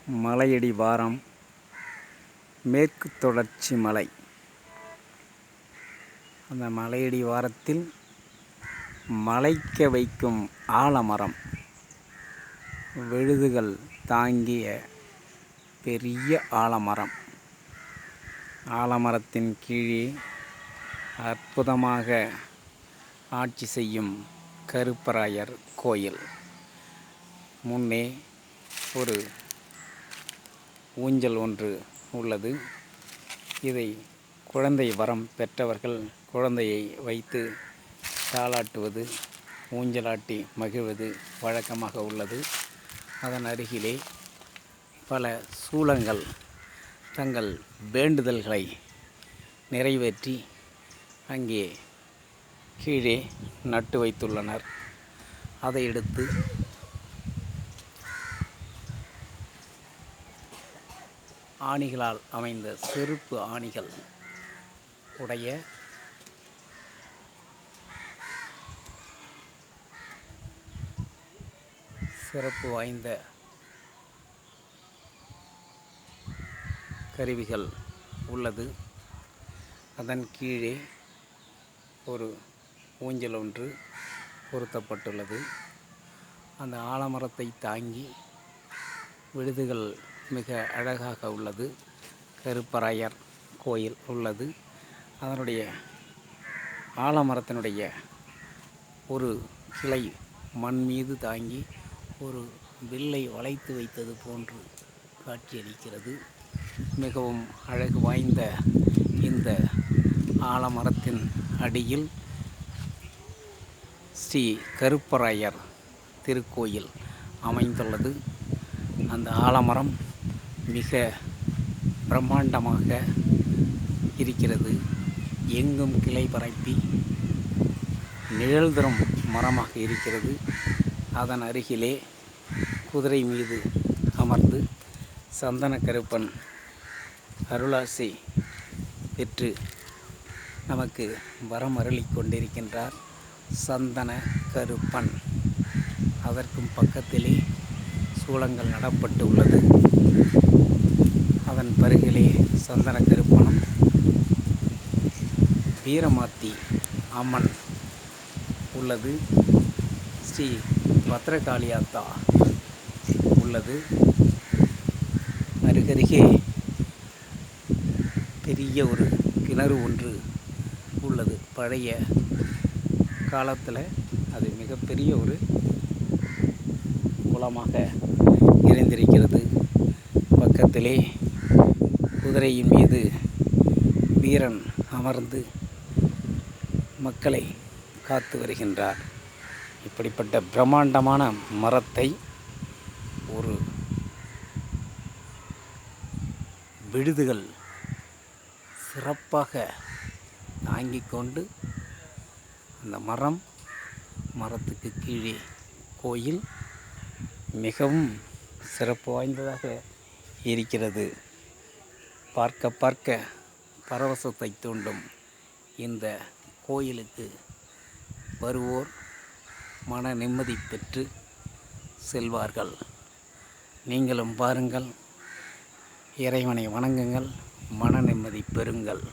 மலையடி வாரம் மேற்கு தொடர்ச்சி மலை. அந்த மலையடி வாரத்தில் மலைக்க வைக்கும் ஆலமரம், விழுதுகள் தாங்கிய பெரிய ஆலமரம். ஆலமரத்தின் கீழே அற்புதமாக ஆட்சி செய்யும் கருப்பராயர் கோயில். முன்னே ஒரு ஊஞ்சல் ஒன்று உள்ளது. இதை குழந்தை வரம் பெற்றவர்கள் குழந்தையை வைத்து தாலாட்டுவது, ஊஞ்சலாட்டி மகிழ்வது வழக்கமாக உள்ளது. அதன் அருகிலே பல சூலங்கள் தங்கள் வேண்டுதல்களை நிறைவேற்றி அங்கே கீழே நட்டு வைத்துள்ளனர். அதை எடுத்து ஆணிகளால் அமைந்த செருப்பு ஆணிகள் உடைய சிறப்பு வாய்ந்த கருவிகள் உள்ளது. அதன் கீழே ஒரு ஊஞ்சல் ஒன்று பொருத்தப்பட்டுள்ளது. அந்த ஆலமரத்தை தாங்கி விழுதுகள் மிக அழகாக உள்ளது. கருப்பராயர் கோயில் உள்ளது. அதனுடைய ஆலமரத்தினுடைய ஒரு கிளை மண் மீது தாங்கி ஒரு வில்லை வளைத்து வைத்தது போன்று காட்சியளிக்கிறது. மிகவும் அழகு வாய்ந்த இந்த ஆலமரத்தின் அடியில் ஸ்ரீ கருப்பராயர் திருக்கோயில் அமைந்துள்ளது. அந்த ஆலமரம் மிக பிரம்மாண்டமாக இருக்கிறது. எங்கும் கிளை பரப்பி நிழல் தரும் மரமாக இருக்கிறது. அதன் அருகிலே குதிரை மீது அமர்ந்து சந்தன கருப்பன் அருளாசி பெற்று நமக்கு வரம் அருளிக் கொண்டிருக்கின்றார் சந்தன கருப்பன். அதற்கும் பக்கத்திலே சூலங்கள் நடப்பட்டு உள்ளது. அதன் பருகிலே சந்தன கருப்பனும் வீரமாத்தி அம்மன் உள்ளது. ஸ்ரீ பத்ரகாளியாத்தா உள்ளது. அருகருகே பெரிய ஒரு கிணறு ஒன்று உள்ளது. பழைய காலத்தில் அது மிகப்பெரிய ஒரு குளமாக இருந்திருக்கிறது. பக்கத்திலே குதிரையின் மீது வீரன் அமர்ந்து மக்களை காத்து வருகின்றார். இப்படிப்பட்ட பிரம்மாண்டமான மரத்தை ஒரு விழுதுகள் சிறப்பாக தாங்கிக் கொண்டு அந்த மரத்துக்கு கீழே கோயில் மிகவும் சிறப்பு வாய்ந்ததாக இருக்கிறது. பார்க்க பார்க்க பரவசத்தை தூண்டும் இந்த கோயிலுக்கு வருவோர் மன நிம்மதி பெற்று செல்வார்கள். நீங்களும் பாருங்கள், இறைவனை வணங்குங்கள், மன நிம்மதி பெறுங்கள்.